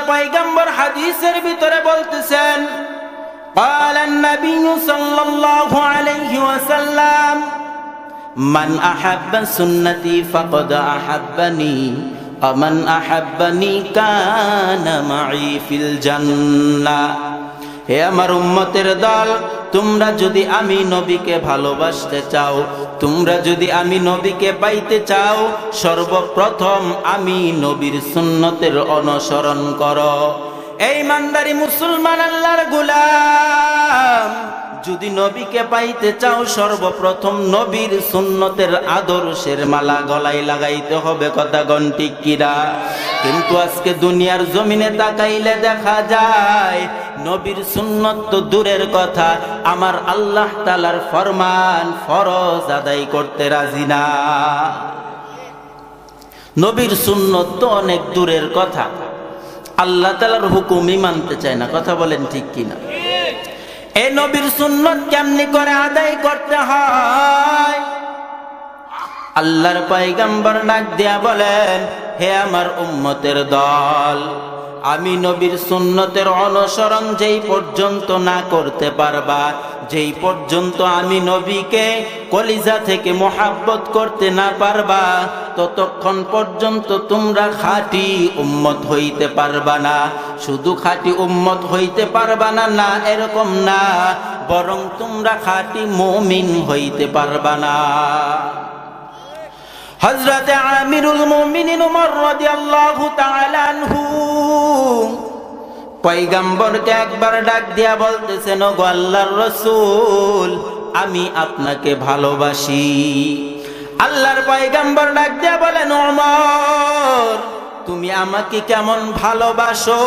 পয়গম্বর হাদিসের ভিতরে বলতেছেন, قال النبي صلى الله عليه وسلم من أحب سنتي فقد أحبني ومن أحبني كان معي في الجنة। হে আমার উম্মতের দল, তোমরা যদি আমি নবীকে ভালোবাসতে চাও, তোমরা যদি আমি নবীকে পাইতে চাও, সর্বপ্রথম আমি নবীর সুন্নতের অনুসরণ করো। এই ইমানদারি মুসলমান আল্লাহর গোলাম, যদি নবীকে পাইতে চাও সর্বপ্রথম নবীর সুন্নতের আদর্শের মালা গলায় লাগাইতে হবে। কথা গণ ঠিক কিনা? কিন্তু আজকে দুনিয়ার জমিনে তাকাইলে দেখা যায় নবীর সুন্নত তো দূরের কথা, আমার আল্লাহ তাআলার ফরমান ফরজ আদায় করতে রাজি না। নবীর সুন্নত তো অনেক দূরের কথা, আল্লাহ তাআলার হুকুমই মানতে চায় না। কথা বলেন ঠিক কিনা? এই নবীর সুন্নত কেমনি করে আদায় করতে হয়? আল্লাহর পয়গম্বর ডাক দিয়া বলেন, হে আমার উম্মতের দল, আমি নবীর সুন্নতের অনুসরণ যেই পর্যন্ত না করতে পারবা, যেই পর্যন্ত আমি নবীকে কলিজা থেকে মোহাব্বত করতে না পারবা, ততক্ষণ পর্যন্ত তোমরা খাঁটি উম্মত হইতে পারবা না। শুধু খাঁটি উম্মত হইতে পারবা না, না এরকম না, বরং তোমরা খাঁটি মুমিন হইতে পারবা না। হযরতে আমিরুল মুমিনিন ওমর রাদিয়াল্লাহু তাআলা আনহু পয়গম্বরকে একবার ডাক দিয়া বলতেছেন, ওগো আল্লাহর রাসূল, আমি আপনাকে ভালোবাসি। আল্লাহর পয়গম্বর ডাক দিয়া বলেন, ওমর, তুমি আমাকে কেমন ভালোবাসো?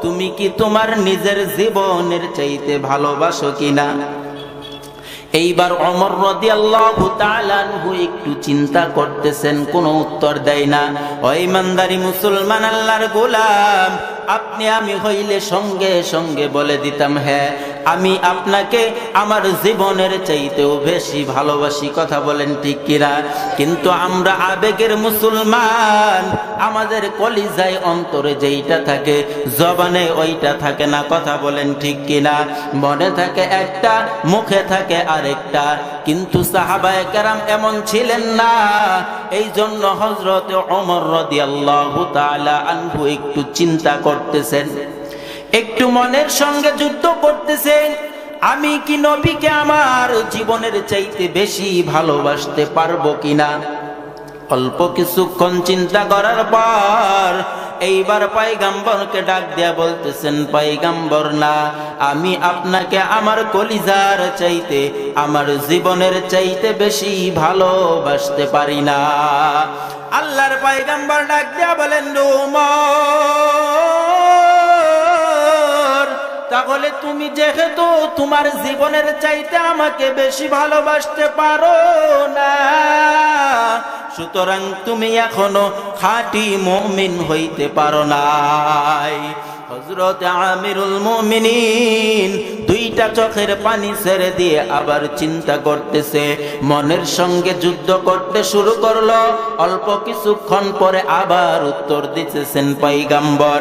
তুমি কি তোমার নিজের জীবনের চাইতে ভালোবাসো কিনা? এইবার ওমর রাদিয়াল্লাহু তাআলা আনহু একটু চিন্তা করতেছেন, কোনো উত্তর দেয় না। ও ইমানদারি মুসলমান আল্লাহর গোলাম, আপনি আমি হইলে সঙ্গে সঙ্গে বলে দিতাম, হ্যাঁ আমি আপনাকে আমার জীবনের চাইতেও বেশি ভালোবাসি। কথা বলেন ঠিক কিনা? কিন্তু আমরা আবেগের মুসলমান, আমাদের কলিজায় অন্তরে যেইটা থাকে জবানে ওইটা থাকে না। কথা বলেন ঠিক কিনা? মনে থাকে একটা, মুখে থাকে আরেকটা। কিন্তু সাহাবায়ে কেরাম এমন ছিলেন না। এই জন্য হযরতে ওমর রাদিয়াল্লাহু তাআলা আনহু একটু চিন্তা করতেছেন, একটু মনের সঙ্গে যুদ্ধ করতেছেন, আমি কি নবীকে আমার জীবনের চাইতে বেশি ভালোবাসতে পারবো কিনা। অল্প কিছুক্ষণ চিন্তা করার পর এইবার পয়গম্বরকে ডাক দিয়া বলতেছেন, পয়গম্বর না, আমি আপনাকে আমার কলিজার চাইতে, আমার জীবনের চাইতে বেশি ভালোবাসতে পারি না। আল্লাহর পয়গম্বর ডাক দিয়া বলেন, ওমর, তাহলে তুমি যেহেতু তোমার জীবনের চাইতে আমাকে বেশি ভালোবাসতে পারো না, সুতরাং তুমি এখনো খাঁটি মুমিন হইতে পারো নাই। হযরতে আমিরুল মুমিনিন দুইটা চোখের পানি ছেড়ে দিয়ে আবার চিন্তা করতেছে, মনের সঙ্গে যুদ্ধ করতে শুরু করলো। অল্প কিছুক্ষণ পরে আবার উত্তর দিতেছেন পয়গম্বর,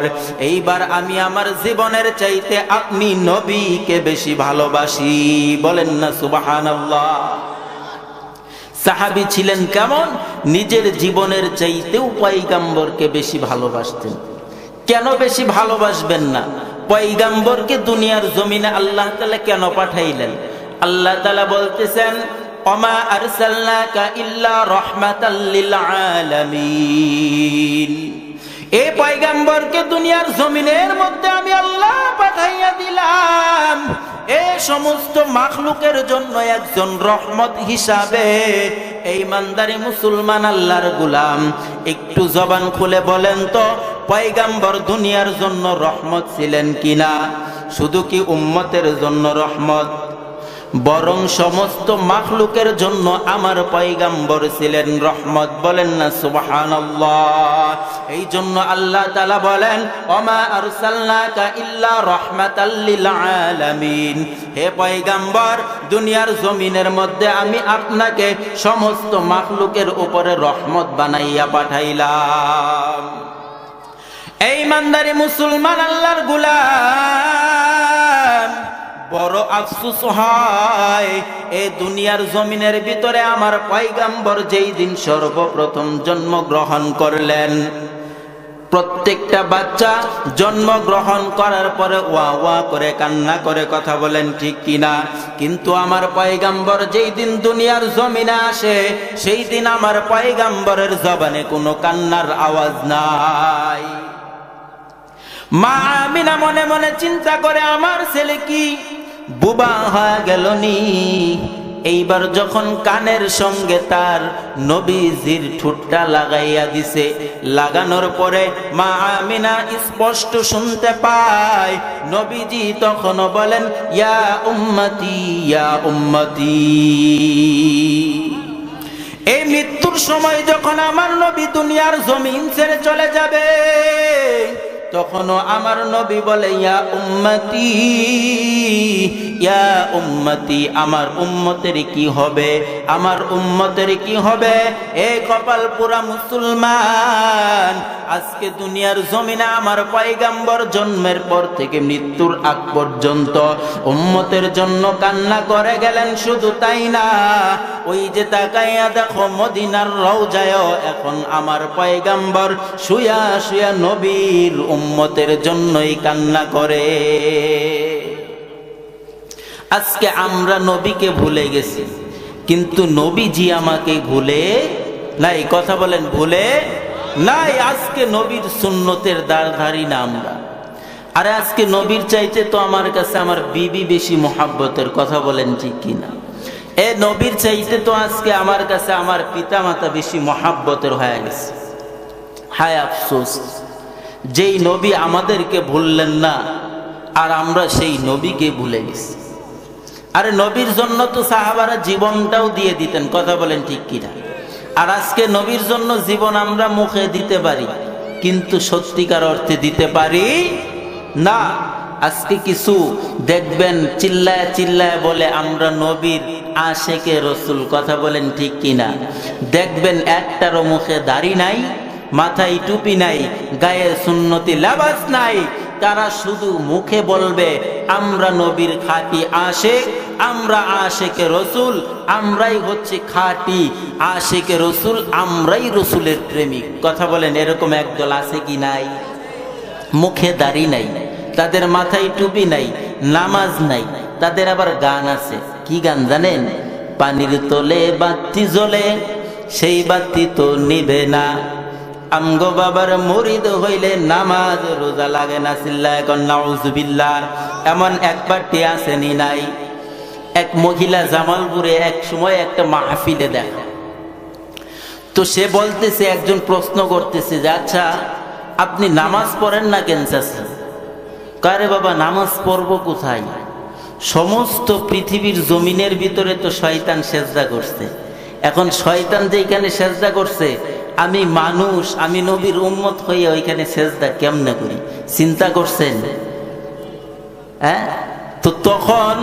এইবার আমি আমার জীবনের চাইতে আপনি নবীকে বেশি ভালোবাসি। বলেন না সুবহানাল্লাহ। সাহাবী ছিলেন কেমন? নিজের জীবনের চাইতেও পয়গম্বরকে বেশি ভালোবাসতেন। কেন বেশি ভালোবাসবেন না? পয়গম্বরকে দুনিয়ার জমিনে আল্লাহ তাআলা কেন পাঠাইলেন? আল্লাহ তাআলা বলতেছেন, ওমা আরসালনাকা ইল্লা রাহমাতাল লিল আলামিন। এই পয়গম্বরকে দুনিয়ার জমিনের মধ্যে আমি আল্লাহ পাঠাইয়া দিলাম এই সমস্ত মাখলুকের জন্য একজন রহমত হিসাবে। এই ইমানদারি মুসলমান আল্লাহর গোলাম, একটু জবান খুলে বলেন তো, পয়গম্বর দুনিয়ার জন্য রহমত ছিলেন কিনা? শুধু কি উম্মতের জন্য রহমত? বরং সমস্ত মাখলুকের জন্য আমার পয়গম্বর ছিলেন রহমত। বলেন না সুবহানাল্লাহ। এই জন্য আল্লাহ তাআলা বলেন, ওমা আরসালনাকা ইল্লা রাহমাতাল লিল আলামিন। হে পয়গম্বর, দুনিয়ার জমিনের মধ্যে আমি আপনাকে সমস্ত মাখলুকের উপরে রহমত বানাইয়া পাঠাইলাম। এই ইমানদারি মুসলমান আল্লাহর গোলাম, বড় আফসোস হয় এই দুনিয়ার জমিনের ভিতরে আমার পয়গম্বর যেই দিন সর্বপ্রথম জন্মগ্রহণ করলেন, প্রত্যেকটা বাচ্চা জন্মগ্রহণ করার পরে ওয়া ওয়া করে কান্না করে, কথা বলেন ঠিক কিনা? কিন্তু আমার পয়গম্বর যেই দিন দুনিয়ার জমিনে আসে, সেই দিন আমার পয়গম্বরের জবানে কোনো কান্নার আওয়াজ নাই। মা আমিনা মনে মনে চিন্তা করে, আমার ছেলে কি বুবা হয়ে গেল নি? এইবার যখন কানের সঙ্গে তার নবীজির ঠোঁটটা লাগাইয়া দিছে, লাগানোর পরে মা আমিনা স্পষ্ট শুনতে পায় নবীজি তখনও বলেন, ইয়া উম্মতি ইয়া উম্মতি। এই মৃত্যুর সময় যখন আমার নবী দুনিয়ার জমিন ছেড়ে চলে যাবে, তখনও আমার নবী বলে, ইয়া উম্মতি ইয়া উম্মতি, আমার উম্মতের কি হবে, আমার উম্মতের কি হবে? এ কপাল পুরা মুসলমান, আজকে দুনিয়ার জমিনে আমার পয়গম্বর জন্মের পর থেকে মৃত্যুর আগ পর্যন্ত উম্মতের জন্য কান্না করে গেলেন। শুধু তাই না, ওই যে তাকাইয়া দেখো মদিনার রওজায় এখন আমার পয়গম্বর শুয়া শুয়া নবীর উম্মতের জন্যই কান্না করে। আজকে আমরা নবীকে ভুলে গেছি, কিন্তু নবীজি আমাকে ভুলে নাই, কথা বলেন ভুলে নাই। আজকে নবীর সুন্নতের দ্বারধারী না আমরা। আরে আজকে নবীর চাইতে তো আমার কাছে আমার বিবি বেশি মহাব্বতের, কথা বলেন ঠিক কিনা? এ নবীর চাইতে তো আজকে আমার কাছে আমার পিতা মাতা বেশি মহাব্বতের হয়ে গেছে। হায় আফসোস, যেই নবী আমাদেরকে ভুললেন না, আর আমরা সেই নবীকে ভুলে গেছি। আরে নবীর জন্য তো সাহাবারা জীবনটাও দিয়ে দিতেন, কথা বলেন ঠিক কিনা? আর আজকে নবীর জন্য জীবন আমরা মুখে দিতে পারি, কিন্তু সত্যিকার অর্থে দিতে পারি না। আজকে কিছু দেখবেন চিল্লায় চিল্লায় বলে আমরা নবীর আশেকে রসুল, কথা বলেন ঠিক কিনা? দেখবেন একটারও মুখে দাড়ি নাই, মাথায় টুপি নাই, গায়ে সুন্নতি লেবাস নাই, তারা শুধু মুখে বলবে আমরা নবীর খাঁটি আশেক, আমরা আশেকে রসুল, আমরাই হচ্ছে খাঁটি আশেকে রসুল, আমরাই রসুলের প্রেমিক, কথা বলেন। এরকম একদল আছে কি নাই? মুখে দাড়ি নাই, তাদের মাথায় টুপি নাই, নামাজ নাই, তাদের আবার গান আছে। কি গান জানেন? পানির তলে বাতি জ্বলে সেই বাতি তো নিবে না, আমগো বাবার মুরিদ হইলে নামাজ রোজা লাগে না, চিল্লায় এখন নাউজুবিল্লাহ। এমন একবারটি আসেনি নাই? এক মহিলা জামালপুরে এক সময় একটা মাহফিলে দেখা, তো সে বলতেছে, একজন প্রশ্ন করতেছে যে আচ্ছা আপনি নামাজ পড়েন না কেন চাচা? কারে বাবা নামাজ পড়বো কোথায়? সমস্ত পৃথিবীর জমিনের ভিতরে তো শয়তান সেজদা করছে, এখন শয়তান যেখানে সেজদা করছে, আমি মানুষ, আমি নবীর উম্মত হয়ে ওইখানে সেজদা কেমনে করি? চিন্তা করছেন? হ্যাঁ, তো তখন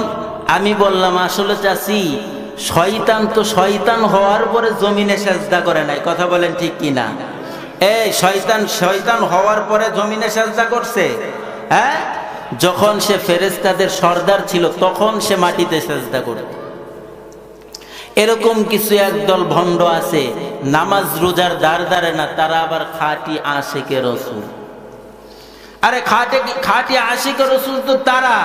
আমি বললাম, আসলে চাচি শয়তান তো শয়তান হওয়ার পরে জমিনে সেজদা করে নাই, কথা বলেন ঠিক কিনা? এই শয়তান হওয়ার পরে জমিনে সেজদা করছে? হ্যাঁ, যখন সে ফেরেশতাদের সর্দার ছিল তখন সে মাটিতে সেজদা করত। এরকম কিছু একদল ভণ্ড আছে, নামাজ রোজার দ্বার ধারে না, তারা আবার খাঁটি আশিকে রসুল। আরে খাঁটি আশিকে রসুল তো তারা,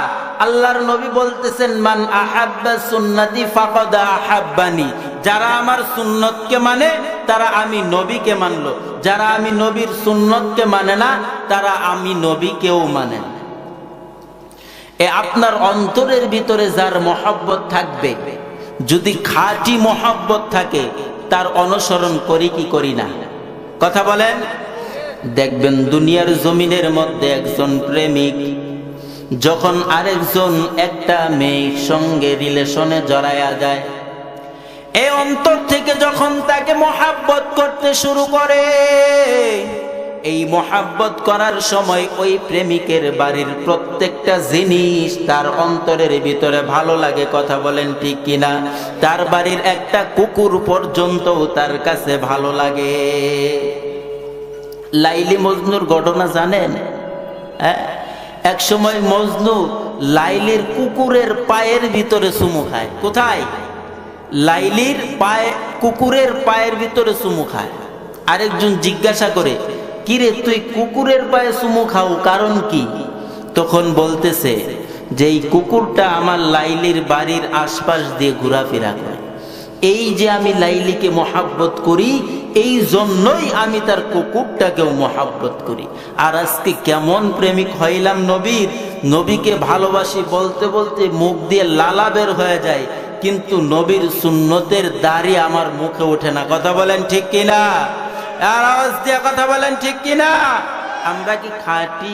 আল্লাহর নবী বলতেছেন, মান আহাব্বা সুন্নতি ফাকাদ আহাব্বানি, যারা আমার সুন্নতকে মানে তারা আমি নবীকে মানলো, যারা আমি নবীর সুন্নতকে মানে না তারা আমি নবীকেও মানে না। এ আপনার অন্তরের ভিতরে যার মহব্বত থাকবে, যদি খাঁটি মহব্বত থাকে, তার অনুসরণ করি কি করি না? কথা বলেন। দেখবেন দুনিয়ার জমিনের মধ্যে একজন প্রেমিক যখন আরেকজন একটা মেয়ের সঙ্গে রিলেশনে জড়ায়া যায়, এই অন্তর থেকে যখন তাকে মহাব্বত করতে শুরু করে, এই মহাব্বত করার সময় ওই প্রেমিকের বাড়ির প্রত্যেকটা জিনিস তার অন্তরের ভিতরে ভালো লাগে, কথা বলেন ঠিক কিনা? তার বাড়ির একটা কুকুর পর্যন্ত তার কাছে ভালো লাগে। লাইলি মজনুর ঘটনা জানেন? হ্যাঁ, এক সময় মজনু লাইলির কুকুরের পায়ের ভিতরে চুমু খায়। কোথায়? লাইলির পায়ে, কুকুরের পায়ের ভিতরে চুমু খায়। আরেকজন জিজ্ঞাসা করে, কিরে তুই কুকুরের পায়ে চুমু খাও, কারণ কি? তখন বলতেছে যে এই কুকুরটা আমার লাইলির বাড়ির আশপাশ দিয়ে ঘোরাফেরা করে, এই যে আমি লাইলিকে মহাব্বত করি, এই জন্যই আমি তার কুকুরটাকেও মহাব্বত করি। আর আজকে কেমন প্রেমিক হইলাম নবীর, নবীকে ভালোবাসি বলতে বলতে মুখ দিয়ে লালা বের হয়ে যায়, কিন্তু নবীর সুন্নতের দাড়ি আমার মুখে ওঠে না। কথা বলেন ঠিক কিনা? আর আওয়াজ দিয়ে কথা বলেন ঠিক কিনা? আমরা কি খাঁটি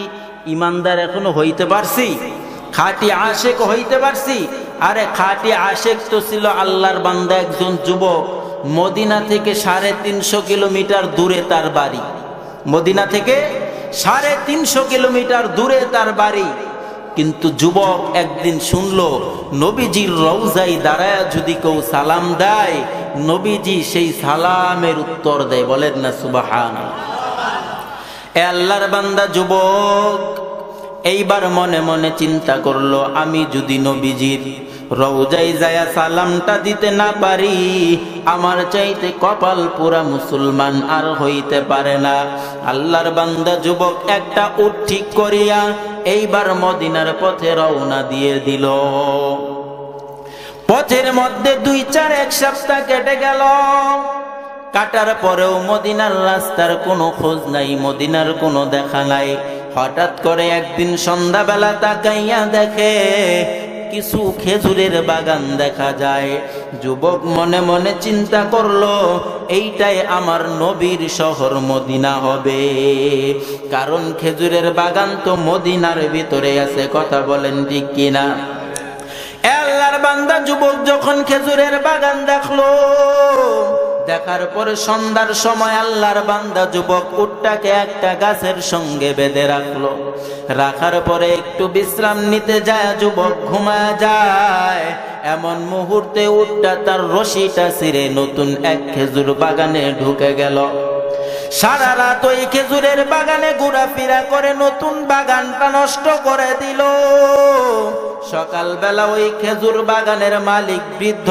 ইমানদার এখনো হইতে পারছি? খাঁটি আশেক হইতে পারছি? আরে খাঁটি আশেক তো ছিল আল্লাহর বান্দা একজন যুবক, মদিনা থেকে 350 কিলোমিটার দূরে তার বাড়ি। মদিনা থেকে 350 কিলোমিটার দূরে তার বাড়ি। কিন্তু যুবক একদিন শুনলো নবীজির রওজায় দাঁড়ায় যদি কেউ সালাম দেয়, নবীজি সেই সালামের উত্তর দেয়। বলেন না সুবহানাল্লাহ। এ আল্লাহর বান্দা যুবক এইবার মনে মনে চিন্তা করলো, আমি যদি নবীজির রওজায় যায় সালামটা দিতে না পারি, আমার চাইতে কপাল পুরা মুসলমান আর হইতে পারে না। আল্লাহর বান্দা যুবক একটা উট ঠিক করিয়া এইবার মদিনার পথে রওনা দিয়ে দিল। পথের মধ্যে 2-4 সপ্তাহ কেটে গেল। কাটার পরেও মদিনার রাস্তার কোনো খোঁজ নাই, মদিনার কোনো দেখা নাই। হঠাৎ করে একদিন সন্ধ্যাবেলা তাকাইয়া দেখে কিছু খেজুরের বাগান দেখা যায়। যুবক মনে মনে চিন্তা করলো, এইটাই আমার নবীর শহর মদিনা হবে, কারণ খেজুরের বাগান তো মদিনার ভিতরে আছে। কথা বলেন ঠিক কিনা? আল্লাহর বান্দা যুবক যখন খেজুরের বাগান দেখলো, দেখার পরে সন্ধ্যার সময় আল্লাহর বান্দা যুবক উটটাকে একটা গাছের সঙ্গে বেঁধে রাখলো। রাখার পরে একটু বিশ্রাম নিতে যায়, যুবক ঘুমায় যায়। এমন মুহূর্তে উটটা তার রশিটা ছিঁড়ে নতুন এক খেজুর বাগানে ঢুকে গেল। সারা রাত ওই খেজুরের বাগানে ঘোরাফেরা করে নতুন বাগানটা নষ্ট করে দিল। সকালবেলা ওই খেজুর বাগানের মালিক বৃদ্ধ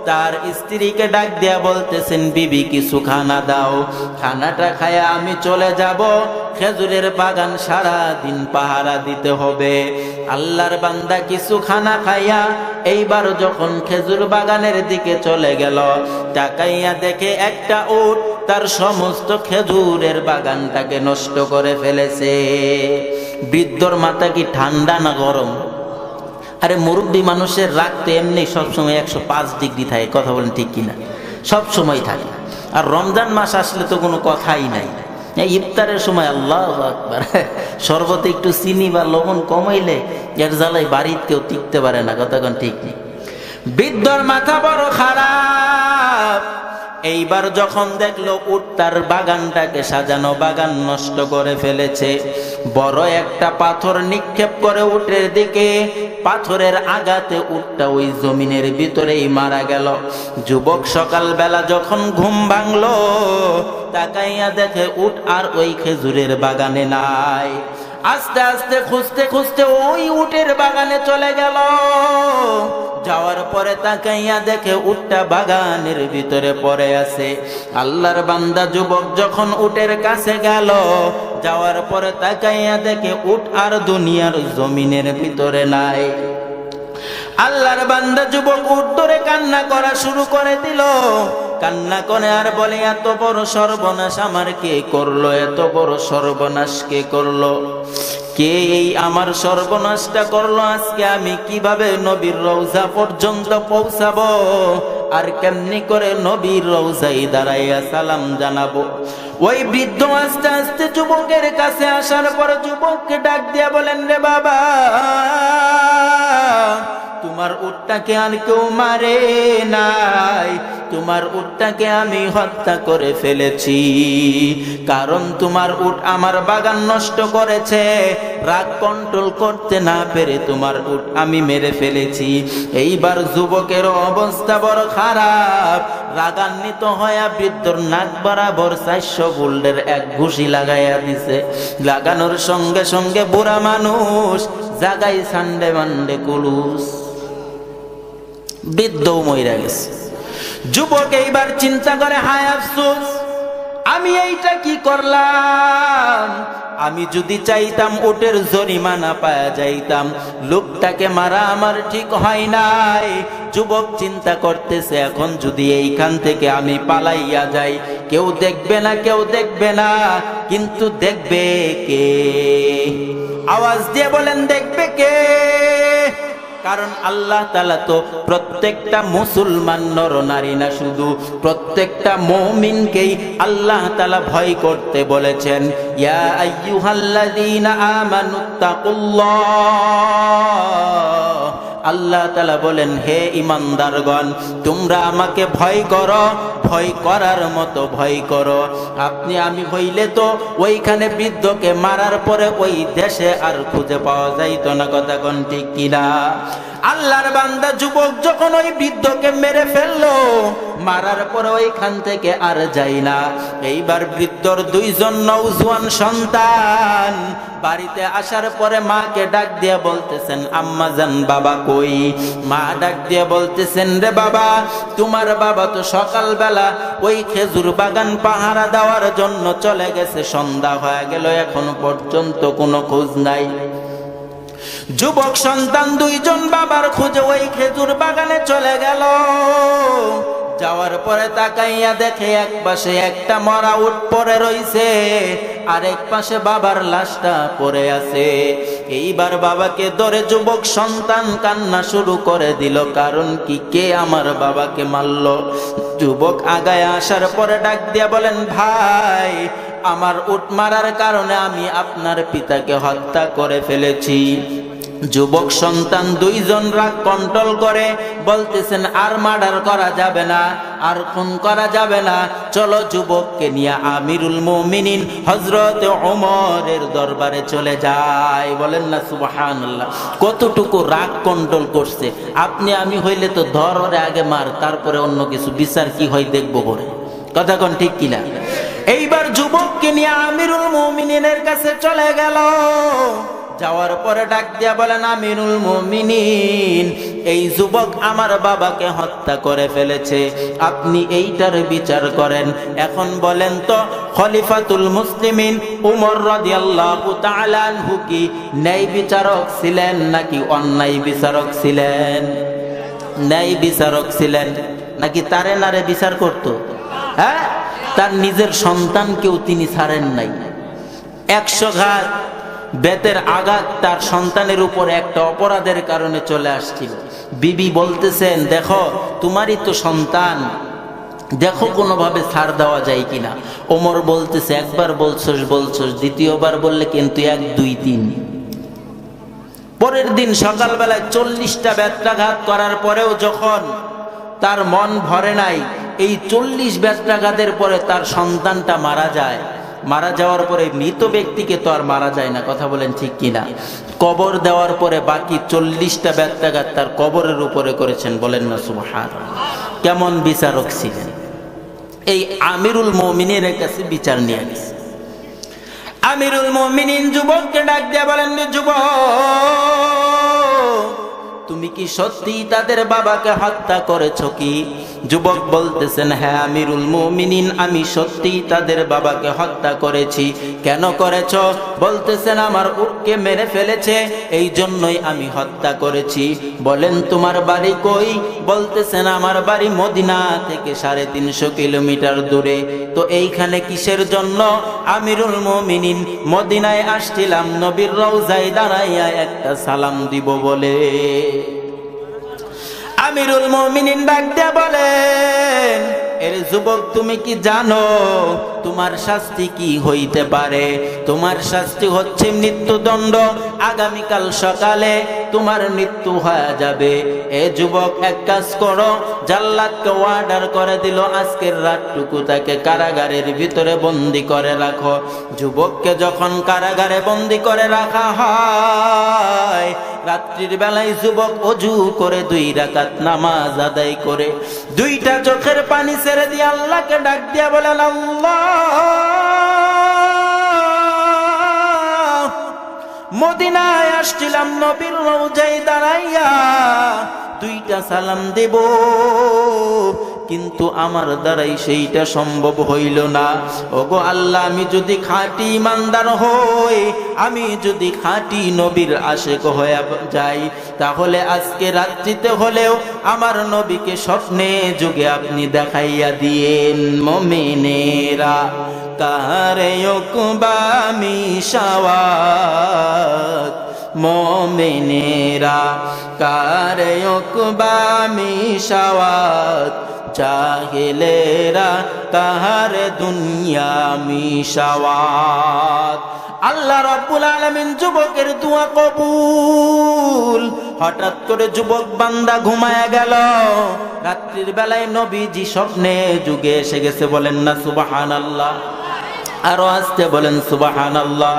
তার স্ত্রীকে ডাক দিয়া বলতেছেন, বিবি কিছু খানা দাও, খানাটা খায়া আমি চলে যাব, খেজুরের বাগান সারা দিন পাহারা দিতে হবে। আল্লাহর বান্দা কিছু খানা খাইয়া এইবার যখন খেজুর বাগানের দিকে চলে গেল, তাকাইয়া দেখে একটা উট তার সমস্ত খেজুরের বাগানটাকে নষ্ট করে ফেলেছে। বৃদ্ধর মাথা কি ঠান্ডা না গরম? আরে মুরব্বী মানুষের রাগ তো এমনি সবসময় 105 ডিগ্রি থাকে। কথা বলেন ঠিক কিনা? সব সময় থাকে। আর রমজান মাস আসলে তো কোনো কথাই নাই। ইফতারের সময় আল্লাহু আকবার, শরবতে একটু চিনি বা লবণ কমাইলে এর জ্বালায় বাড়িতে কেউ টিকতে পারে না। কথা কোন ঠিক নেই। বৃদ্ধর মাথা বড় খারাপ। এইবার যখন দেখলো উট তার বাগানটাকে সাজানো বাগান নষ্ট করে ফেলেছে, বড় একটা পাথর নিক্ষেপ করে উটের দিকে। পাথরের আঘাতে উটটা ওই জমিনের ভিতরেই মারা গেল। যুবক সকালবেলা যখন ঘুম ভাঙলো, তাকাইয়া দেখে উট আর ওই খেজুরের বাগানে নাই। আস্তে আস্তে খুঁজতে খুঁজতে ওই উটের বাগানে চলে গেল। যাওয়ার পরে তাকাইয়া দেখে উটটা বাগানের ভিতরে পড়ে আছে। আল্লাহর বান্দা যুবক যখন উটের কাছে গেল, যাওয়ার পরে তাকাইয়া দেখে উট আর দুনিয়ার জমিনের ভিতরে নাই। আল্লাহর বান্দা যুবক উট ধরে কান্না করা শুরু করে দিল। কান্না করে আর বলে, এত বড় সর্বনাশ আমার কে করলো? এত বড় সর্বনাশ কে করলো? কে এই আমার সর্বনাশটা করলো? আজকে আমি কিভাবে নবীর রওজা পর্যন্ত পৌঁছাবো? আর কেমনি করে নবীর রওজায় দাঁড়াইয়া সালাম জানাবো? ওই বৃদ্ধ আস্তে আস্তে যুবকের কাছে আসার পর যুবককে ডাক দিয়া বলেন, রে বাবা, তোমার উটটাকে আর কেউ মারে নাই, তোমার উটটাকে আমি হত্যা করে ফেলেছি। কারণ তোমার উট আমার বাগান নষ্ট করেছে, রাগ কন্ট্রোল করতে না পেরে তোমার উট আমি মেরে ফেলেছি। এইবার যুবকের অবস্থা বড় খারাপ। রাগান্বিত হইয়া বৃদ্ধর নাক বরাবর 400 গোল্ডের এক ঘুষি লাগাইয়া দিছে। লাগানোর সঙ্গে সঙ্গে বুড়া মানুষ জাগাই সান্ডে মান্ডে কুলুস, বৃদ্ধও মইরা গেছে। যুবক এইবার চিন্তা করে, হায় আফসোস, আমি এইটা কি করলাম? আমি যদি চাইতাম উটের জরিমানা পাওয়া যাইতাম, লোকটাকে মারা আমার ঠিক হয় নাই। যুবক চিন্তা করতেছে, এখন যদি এইখান থেকে আমি পালাইয়া যাই, কেউ দেখবে না, কেউ দেখবে না, কিন্তু দেখবে কে? আওয়াজ দিয়ে বলেন, দেখবে কে? কারণ আল্লাহ তাআলা তো প্রত্যেকটা মুসলমান নর নারী না, শুধু প্রত্যেকটা মুমিনকেই আল্লাহ তাআলা ভয় করতে বলেছেন। ইয়া আইয়ুহাল্লাযীনা আমানুত্তাকুল্লাহ, আল্লাহ তাআলা বলেন, হে ঈমানদারগণ, তোমরা আমাকে ভয় করো, ভয় করার মতো ভয় করো। আপনি আমি হইলে তো ওইখানে বৃদ্ধকে মারার পরে ওই দেশে আর খুঁজে পাওয়া যাইতো না, কথা কোন ঠিক কিনা? আল্লাহর বান্দা যুবক যখন ওই বৃদ্ধকে মেরে ফেললো, মারার পরে ওইখান থেকে আর যাই না। এইবার বৃদ্ধর 2 জন নওজোয়ান সন্তান বাড়িতে আসার পরে মাকে ডাক দিয়ে বলতেছেন, আম্মা জান, বাবা কই? মা ডাক দিয়ে বলতেছেন, রে বাবা, তোমার বাবা তো সকালবেলা ওই খেজুর বাগান পাহারা দেওয়ার জন্য চলে গেছে, সন্ধ্যা হয়ে গেল, এখন পর্যন্ত কোনো খোঁজ নাই। যুবক সন্তান 2 জন বাবার খোঁজে ওই খেজুর বাগানে চলে গেল। যাওয়ার পরে তাকাইয়া দেখে এক পাশে একটা মরা উট পড়ে রইছে, আর এক পাশে বাবার লাশটা পড়ে আছে। এইবার বাবাকে ধরে যুবক সন্তান কান্না শুরু করে দিল, কারণ কি, কে আমার বাবাকে মারলো? যুবক আগায় আসার পরে ডাক দিয়া বলেন, ভাই, আমার উট মারার কারণে আমি আপনার পিতাকে হত্যা করে ফেলেছি। যুবক সন্তান 2 জন রাগ কন্ট্রোল করে বলতেছেন, আর মার্ডার করা যাবে না, আর খুন করা যাবে না, চলো যুবককে নিয়ে আমিরুল মুমিনিন হযরত ওমরের দরবারে চলে যায়। বলেন না সুবহানাল্লাহ। কতটুকু রাগ কন্ট্রোল করছে। আপনি আমি হইলে তো ধর, ওরে আগে মার, তারপরে অন্য কিছু বিচার কি হয় দেখবো বলে, কথা কোন ঠিক কিনা? এইবার যুবককে নিয়ে আমিরুল মুমিনিনের কাছে চলে গেল। যাওয়ার পরে ডাক দিয়া বলেন, আমিরুল মুমিনিন, এই যুবক আমার বাবাকে হত্যা করে ফেলেছে, আপনি এইটার বিচার করেন। এখন বলেন তো, খলিফাতুল মুসলিমিন উমর রাদিয়াল্লাহু তাআলা আনহু কি ন্যায় বিচারক ছিলেন নাকি অন্যায় বিচারক ছিলেন? ন্যায় বিচারক ছিলেন, নাকি তারে নারে বিচার করত? হ্যাঁ, তার নিজের সন্তানকেও তিনি ছাড়েন নাই। 100 ঘাত বেতের আঘাত তার সন্তানের উপর একটা অপরাধের কারণে চলে আসছিল। বিবি বলতেছেন, দেখো তোমারই তো সন্তান, দেখো কোনোভাবে ছাড় দেওয়া যায় কিনা। ওমর বলতেছে, একবার বলছস, দ্বিতীয়বার বললে কিন্তু 1, 2, 3। পরের দিন সকালবেলায় 40টা বেত্রাঘাত করার পরেও যখন তার মন ভরে নাই, এই 40 বেত্রাঘাতের পরে তার সন্তানটা মারা যায়। মারা যাওয়ার পরে মৃত ব্যক্তিকে তো আর মারা যায় না, কথা বলেন ঠিক কিনা? কবর দেওয়ার পরে বাকি 40টা বেত্রাঘাত তার কবরের উপরে করেছেন। বলেন না সুবহানাল্লাহ। কেমন বিচারক ছিলেন! এই আমিরুল মুমিনিনের কাছে বিচার নিয়ে গেছে। আমিরুল মুমিনিন যুবককে ডাক দিয়ে বলেন, যুবক, তুমি কি সত্যি তাদের বাবাকে হত্যা করেছো কি? যুবক বলতেছেন, হ্যাঁ আমিরুল মুমিনিন, আমি সত্যি তাদের বাবাকে হত্যা করেছি। কেন করেছো? বলতেছেন, আমার উটকে মেরে ফেলেছে, এই জন্যই আমি হত্যা করেছি। বলেন, তোমার বাড়ি কই? বলতেছেন, আমার বাড়ি মদিনা থেকে 350 কিলোমিটার দূরে। তো এইখানে কিসের জন্য? আমিরুল মুমিনিন, মদিনায় আসছিলাম নবীর রওজায় দাঁড়াইয়া একটা সালাম দিব বলে। আমিরুল মুমিনিন ডাক দিয়া বলেন, এর যুবক, তুমি কি জানো তোমার শাস্তি কি হইতে পারে? তোমার শাস্তি হচ্ছে মৃত্যুদণ্ড। আগামীকাল সকালে তোমার মৃত্যু হয়ে যাবে। এ যুবক, এক কাজ করো, জাল্লাদকে অর্ডার করে দিল আজকের রাতটুকু তাকে কারাগারের ভিতরে বন্দি করে রাখো। যুবককে যখন কারাগারে বন্দি করে রাখা হয়, রাত্রির বেলায় যুবক ওযু করে 2 রাকাত নামাজ আদায় করে 2টা চোখের পানি ছেড়ে দিয়ে আল্লাহকে ডাক দিয়া বলেন, আল্লাহ, মদিনায় আসছিলাম নবীর রওজায় দাঁড়াইয়া 2টা সালাম দেব, কিন্তু আমার দ্বারাই সেইটা সম্ভব হইল না। ওগো আল্লাহ, আমি যদি খাঁটি ইমানদার হই, আমি যদি খাঁটি নবীর আশিক হয়ে যাই, তাহলে আজকে রাত্রিতে হলেও আমার নবীকে স্বপ্নে যুগে আপনি দেখাইয়া দিয়েন। মুমিনেরা কারে উকবা মিশাওয়াত, মুমিনেরা কারে উকবা মিশাওয়াত, জাহেলেরা কাহার দুনিয়া মিশাওয়াত। আল্লাহ রাব্বুল আলামিন যুবকের দোয়া কবুল। হঠাৎ করে যুবক বান্দা ঘুমায়া গেল। রাত্রির বেলায় নবীজি স্বপ্নে যুগে এসে গেছে, বলেন না সুবহানাল্লাহ? আরো আসতে বলেন সুবহানাল্লাহ।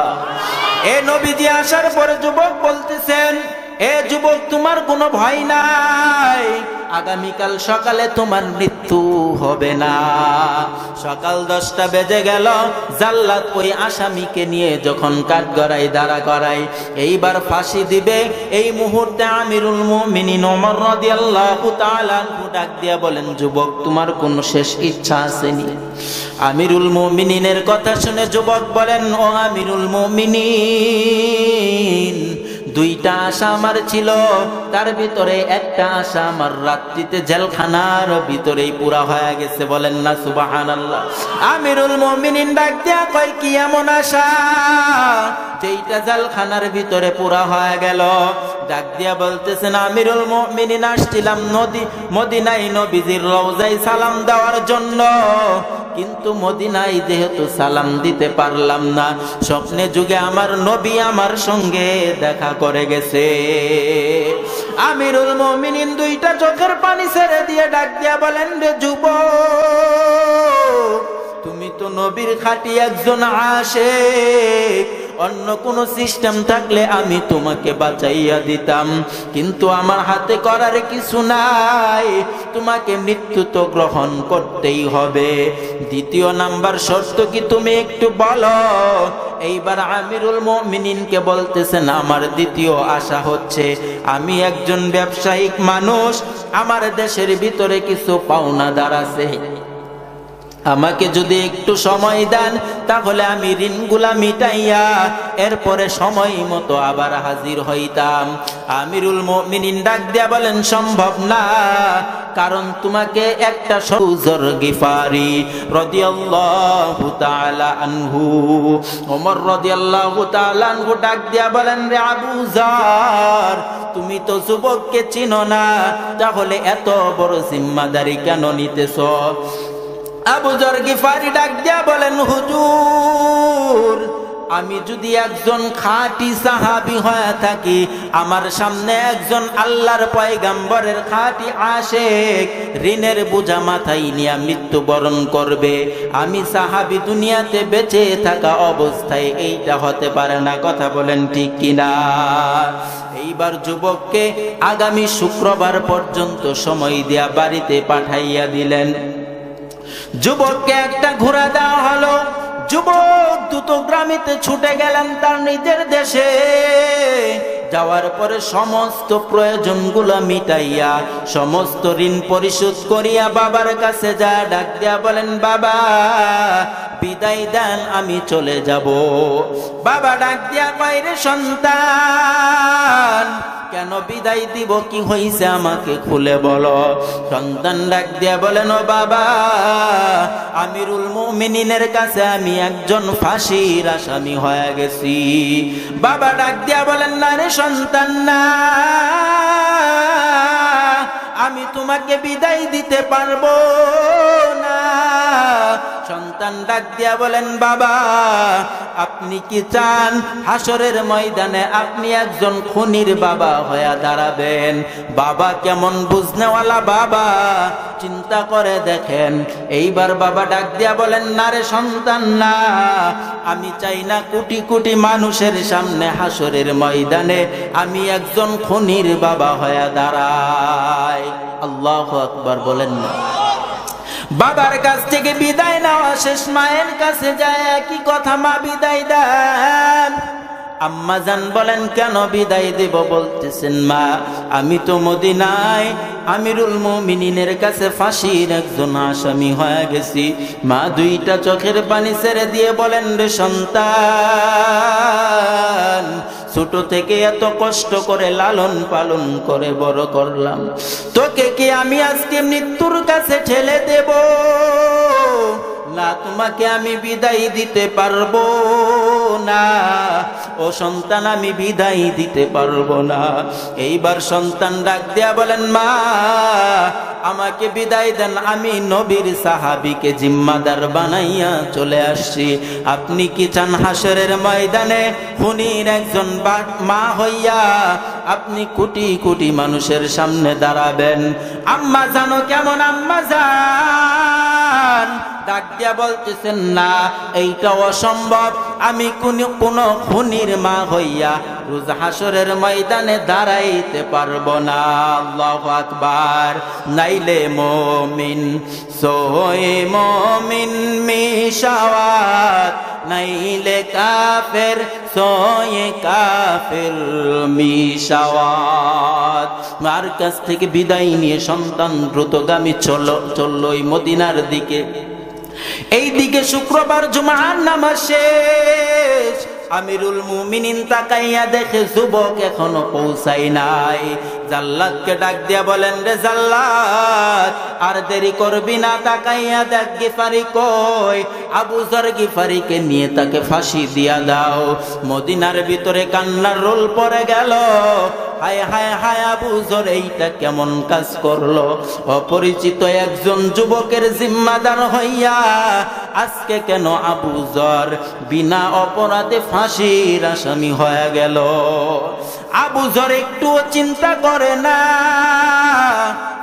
এ নবীজি আসার পরে যুবক বলতেছেন, এ যুবক, তোমার কোনো ভয় নাই, আগামীকাল সকালে তোমার মৃত্যু হবে না। সকাল 10টা বেজে গেল। জাল্লাদ ওই আসামিকে নিয়ে যখন কাঠগড়ায় দাঁড়া করায়, এইবার ফাঁসি দিবে, এই মুহূর্তে আমিরুল মুমিনিন ওমর রাদিয়াল্লাহু তাআলা আনহু ডাক দিয়া বলেন, যুবক, তোমার কোনো শেষ ইচ্ছা আসেনি? আমিরুল মুমিনিনের কথা শুনে যুবক বলেন, ও আমিরুল মুমিনিন, 2টা আশা আমার ছিল, তার ভিতরে একটা আশা আমার রাত্রিতে জেলখানার ভিতরেই পুরা হয়ে গেছে। বলেন না সুবহানাল্লাহ? আমিরুল মুমিনিন ডাক দিয়া কয়, কি এমন আশা যেইটা জেলখানার ভিতরে পুরা হয়ে গেল? ডাক দিয়া বলতেছেন, আমিরুল মুমিনিন, আসছিলাম মদিনায় নবীজির রওজায় সালাম দেওয়ার জন্য, কিন্তু মদিনায় যেহেতু সালাম দিতে পারলাম না, স্বপ্নে যুগে আমার নবী আমার সঙ্গে দেখা করে গেছে। আমিরুল মুমিনিন 2টা চোখের পানি ছেড়ে দিয়ে ডাক দিয়া বলেন, রে যুবক, তুমি তো নবীর খাঁটি একজন আশিক, অন্য কোন সিস্টেম থাকলে আমি তোমাকে বাঁচাইয়া দিতাম, কিন্তু আমার হাতে করার কিছু নাই, তোমাকে মৃত্যু তো গ্রহণ করতেই হবে। 2 নাম্বার শর্ত কি তুমি একটু বলো? এইবার আমিরুল মুমিনিনকে বলতেছেন, আমার 2য় আশা হচ্ছে, আমি একজন ব্যবসায়িক মানুষ, আমার দেশের ভিতরে কিছু পাওনাদার আছে, আমাকে যদি একটু সময় দেন তাহলে আমি ঋণগুলা মিটাইয়া এরপরে সময় মতো আবার হাজির হইতাম। আমিরুল মুমিনিন ডাক দিয়া বলেন, সম্ভব না, কারণ তোমাকে একটা আবু যর গিফারি রাদিয়াল্লাহু তাআলা আনহু, ওমর রাদিয়াল্লাহু তাআলা আনহু ডাক দিয়া বলেন, রে আবু যর, তুমি তো যুবককে চিনো না, তাহলে এত বড় জিম্মাদারি কেন নিতেছো? আবু যর গিফারি ডাক দিয়া বলেন, হুজুর, আমি যদি একজন খাঁটি সাহাবী হয়ে থাকি, আমার সামনে একজন আল্লাহর পয়গম্বরের খাঁটি আশিক ঋণের বোঝা মাথায় নিয়ে মৃত্যুবরণ করবে, আমি সাহাবী দুনিয়াতে বেঁচে থাকা অবস্থায় এইটা হতে পারে না। কথা বলেন ঠিক কিনা? এইবার যুবককে আগামী শুক্রবার পর্যন্ত সময় দিয়া বাড়িতে পাঠাইয়া দিলেন। যুবককে একটা ঘোড়া দেওয়া হলো। যুবক দ্রুতগ্রামীতে ছুটে গেলেন তার নিজের দেশে। যাওয়ার পরে সমস্ত প্রয়োজনগুলো মিটাইয়া, সমস্ত ঋণ পরিশোধ করিয়া বাবার কাছে যা ডাক দিয়া বলেন, বাবা, বিদায় দেন, আমি চলে যাব। বাবা ডাক দিয়া কয়, রে সন্তান, কেন বিদায় দিব? কি হইছে আমাকে খুলে বলো। সন্তান ডাক দিয়া বলেন, ও বাবা, আমিরুল মুমিনিনের কাছে আমি একজন ফাঁসির আসামি হয়ে গেছি। বাবা ডাক দিয়া বলেন, না রে সন্তান, না, আমি তোমাকে বিদায় দিতে পারবো না। সন্তান ডাক দিয়া বলেন, বাবা আপনি কি চান হাসরের ময়দানে আপনি একজন খুনির বাবা হয়ে দাঁড়াবেন? বাবা কেমন বুঝনেওয়ালা বাবা, চিন্তা করে দেখেন। এইবার বাবা ডাক দিয়া বলেন, না রে সন্তান না, আমি চাই না কোটি কোটি মানুষের সামনে হাসরের ময়দানে আমি একজন খুনির বাবা হয়ে দাঁড়াই। আল্লাহু আকবার বলেন না। বাবার কাছ থেকে বিদায় নেওয়া শেষ, মায়ের কাছে যায় একই কথা, মা বিদায় দেন। আম্মা জান বলেন, কেন বিদায় দেব? বলতেছেন, মা আমি তো মদিনায় আমিরুল মুমিনিনের কাছে ফাঁসির একজন আসামি হয়ে গেছি। মা দুইটা চোখের পানি ছেড়ে দিয়ে বলেন, রে সন্তান, ছোট থেকে এত কষ্ট করে লালন পালন করে বড় করলাম, তোকে কি আমি আজকে মৃত্যুর কাছে ঠেলে দেব? না, তোমাকে আমি বিদায় দিতে পারবো না। ও সন্তান, আমি বিদায় দিতে পারবো না। এইবার সন্তান ডাক দিয়া বলেন, মা আমাকে বিদায় দেন, আমি নবীর সাহাবীকে জিম্মাদার বানাইয়া চলে আসছি। আপনি কি চান হাসরের ময়দানে খুনির একজন মা হইয়া আপনি কোটি কোটি মানুষের সামনে দাঁড়াবেন? আম্মা জানো কেমন আম্মা জান ডাক দিয়া বলতেছেন, না এইটা অসম্ভব, আমি কোন খুনির মা হইয়া রোজ হাসরের ময়দানে দাঁড়াইতে পারবো না। আল্লাহু আকবার। নাইলে মুমিন সোয়ে মুমিন মিশাওয়াত, নাইলে কাফের সোয়ে কাফের মিশাওয়াত। মার কাছ থেকে বিদায় নিয়ে সন্তান দ্রুতগামী চলল মদিনার দিকে। এই দিকে শুক্রবার জুমার নামাজ শেষ। আমিরুল মুমিনিন তাকাইয়া দেখে যুবক এখনো পৌঁছাই নাই। জাল্লাদকে ডাক দিয়া বলেন, রে জাল্লাদ আর দেরি করবি না, তাকাইয়া দেখ গিফারি কই। আবু যর গিফারিকে নিয়ে তাকে ফাঁসি দিয়া দাও। মদিনার ভিতরে কান্নার রোল পড়ে গেল। হায় হায় হায়, আবু যর এইটা কেমন কাজ করলো? অপরিচিত একজন যুবকের জিম্মাদার হইয়া আজকে কেন আবু যর বিনা অপরাধে ফাঁসির আসামি হয়ে গেল? আবু যর একটুও চিন্তা করে না।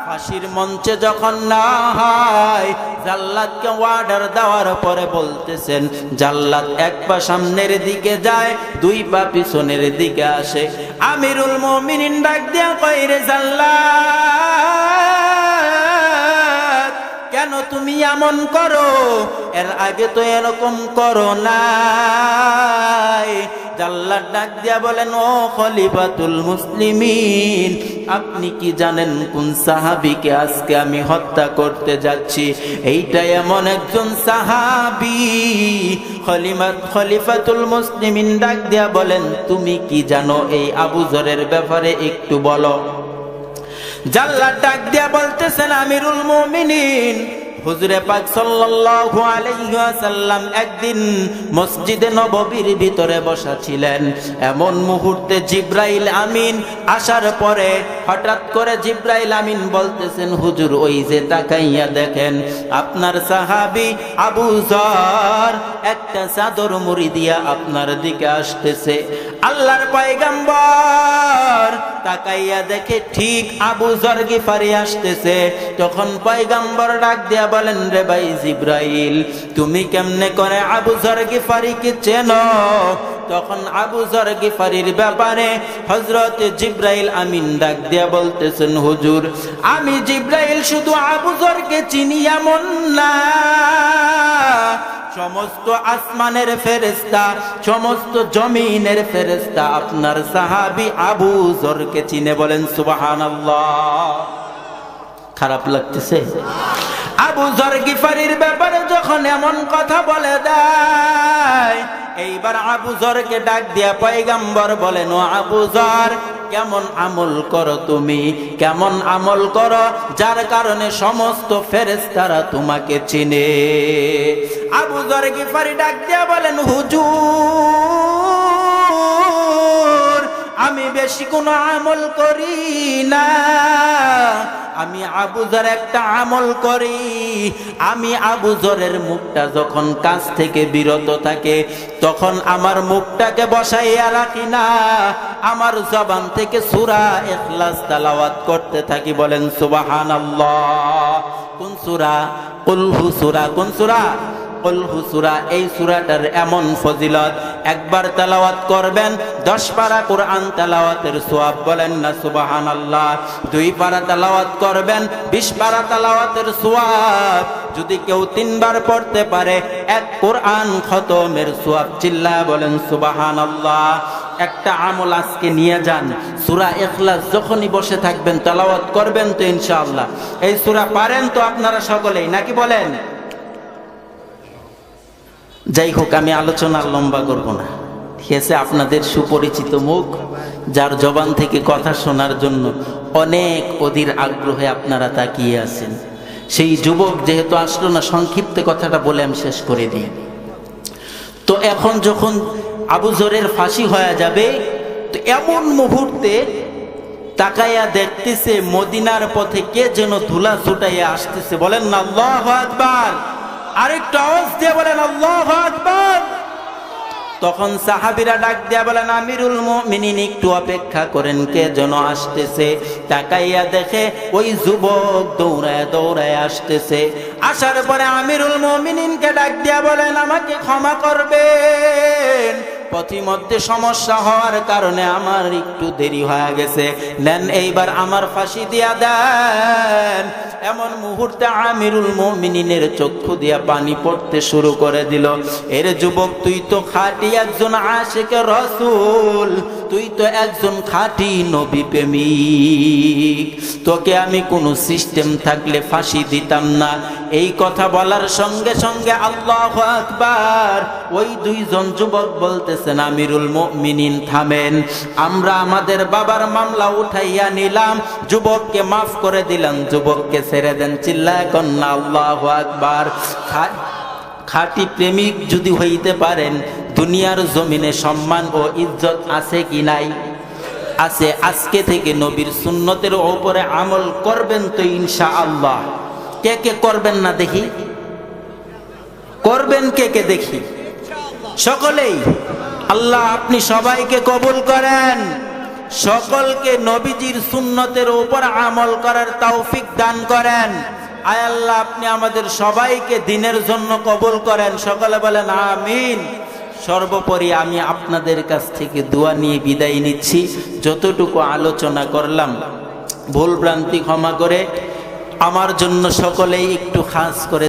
ফাঁসির মঞ্চে যখন না হয়, জাল্লাদকে অর্ডার দেওয়ার পরে বলতেছেন, জাল্লাদ এক পা সামনের দিকে যায়, দুই পা পিছনের দিকে আসে। আমিরুল মুমিনিন ডাক দিয়া কয়, রে জাল্লাদ কেন তুমি এমন করো? এর আগে তো এরকম করো নাই। জাল্লাদ ডাক দিয়া বলেন, ও খলিফাতুল মুসলিমিন, আপনি কি জানেন কোন সাহাবীকে আজকে আমি হত্যা করতে যাচ্ছি? এইটা এমন একজন সাহাবী। খলিফাতুল মুসলিমিন ডাক দিয়া বলেন, তুমি কি জানো এই আবু যরের ব্যাপারে একটু বলো। জাল্লাদ ডাক দিয়া বলতেছেন, আমিরুল মুমিনিন, হুজুরে পাক সাল্লাল্লাহু আলাইহি ওয়াসাল্লাম একদিন মসজিদে নববীর ভিতরে বসা ছিলেন। এমন মুহূর্তে জিবরাইল আমিন আসার পরে হঠাৎ করে জিবরাইল আমিন বলতেছেন, হুজুর ওই যে তাকাইয়া দেখেন আপনার সাহাবী আবু যর একটা চাদর মুড়ি দিয়া আপনার দিকে আসতেছে। আল্লাহর পয়গম্বর তাকাইয়া দেখে ঠিক আবু যর গিফারি আসতেছে। তখন পয়গম্বর ডাক দিয়া বলেন, রে ভাই জিবরাইল, তুমি কেমনে করে আবু যর গিফারিকে চেনো? তখন আবু যর গিফারির ব্যাপারে হযরত জিবরাইল আমিন ডাক দিয়া বলতেছেন, হুজুর আমি জিবরাইল শুধু আবু যরকে চিনি এমন না, সমস্ত আসমানের ফেরেশতা, সমস্ত জমিনের ফেরেশতা আপনার সাহাবী আবু যরকে চিনে। বলেন সুবহানাল্লাহ। খারাপ লাগতেছে? আবু যর গিফারির ব্যাপারে যখন এমন কথা বলে দেয়, এইবার আবু যরকে ডাক দিয়া পয়গম্বর বলেন, ও আবু যর, কেমন আমল করো তুমি, কেমন আমল করো যার কারণে সমস্ত ফেরেশতারা তোমাকে চিনে? আবু যর গিফারি ডাক দিয়া বলেন, হুজুর আমি বেশি কোনো আমল করি না, আমি আবু যর একটা আমল করি, আমি আবু যরের মুখটা যখন কাজ থেকে বিরত থাকে তখন আমার মুখটাকে বসাইয়া রাখি না, আমার জবান থেকে সূরা ইখলাস তেলাওয়াত করতে থাকি। বলেন সুবহানাল্লাহ। কোন সূরা? কুল হু সূরা। কোন সূরা? কুল হু সূরা। এই সূরাটার এমন ফজিলত, একবার তেলাওয়াত করবেন 10 পারা কোরআন তেলাওয়াতের সওয়াব। বলেন না সুবহানাল্লাহ। 2 পারা তেলাওয়াত করবেন 20 পারা তেলাওয়াতের সওয়াব। যদি কেউ 3 বার পড়তে পারে 1 কোরআন খতমের সওয়াব। চিল্লায়া বলেন সুবহানাল্লাহ। একটা আমল আজকে নিয়ে যান, সূরা ইখলাস যখনই বসে থাকবেন তেলাওয়াত করবেন তো ইনশাআল্লাহ। এই সূরা পারেন তো আপনারা সকলেই নাকি বলেন? যাই হোক, আমি আলোচনা লম্বা করব না, ঠিক আছে? আপনাদের সুপরিচিত মুখ, যার জবান থেকে কথা শোনার জন্য অনেক অধীর আগ্রহে আপনারা তাকিয়ে আছেন, সেই যুবক যেহেতু আসলো না, সংক্ষিপ্ত কথাটা বলে আমি শেষ করে দিই। তো এখন যখন আবু যরের ফাঁসি হয়ে যাবে, তো এমন মুহূর্তে তাকাইয়া দেখতেছে মদিনার পথে কে যেন ধুলা ছুটাইয়া আসতেছে। বলেন না আল্লাহু আকবার। আরেকটু আওয়াজ দিয়ে বলেন আল্লাহু আকবার। তখন সাহাবীরা ডাক দিয়া বলেন, আমিরুল মুমিনিন একটু অপেক্ষা করেন, কে যেন আসতেছে। তাকাইয়া দেখে ওই যুবক দৌড়ায় দৌড়ায় আসতেছে। আসার পরে আমিরুল মুমিনিনকে ডাক দিয়া বলেন, আমাকে ক্ষমা করবেন, পথিমধ্যে সমস্যা হওয়ার কারণে আমার একটু দেরি হয়ে গেছে, নেন এইবার আমার ফাঁসি দিয়া দেন। এমন মুহূর্তে আমিরুল মুমিনিনের চক্ষু দিয়া পানি পড়তে শুরু করে দিল। এর যুবক, তুই তো খাঁটি একজন আশিকে রাসূল, তুই তো একজন খাঁটি নবী প্রেমিক, তোকে আমি কোনো সিস্টেম থাকলে ফাঁসি দিতাম না। এই কথা বলার সঙ্গে সঙ্গে আল্লাহু আকবার, ওই 2 জন যুবক বলতেছেন, আমিরুল মুমিনিন থামেন, আমরা আমাদের বাবার মামলা উঠাইয়া নিলাম, যুবককে মাফ করে দিলাম, যুবককে ছেড়ে দেন। চিল্লায় কন্যা আল্লাহু আকবার। খাঁটি প্রেমিক যদি হইতে পারেন, দুনিয়ার জমিনে সম্মান ও ইজ্জত আছে কি নাই? আছে। আজকে থেকে নবীর সুন্নতের উপরে আমল করবেন তো ইনশাআল্লাহ। কে কে করবেন না দেখি? করবেন কে কে দেখি? সকলেই। আল্লাহ আপনি সবাইকে কবুল করেন, সকলকে নবীজির সুন্নতের উপর আমল করার তৌফিক দান করেন। আয় আল্লাহ, আপনি আমাদের সবাইকে দ্বীনের জন্য কবুল করেন। সকলে বলেন আমিন। সর্বোপরি আমি আপনাদের কাছ থেকে দোয়া নিয়ে বিদায় নিচ্ছি। যতটুকু আলোচনা করলাম ভুল ভ্রান্তি ক্ষমা করে আমার জন্য সকলেই একটু খাস করে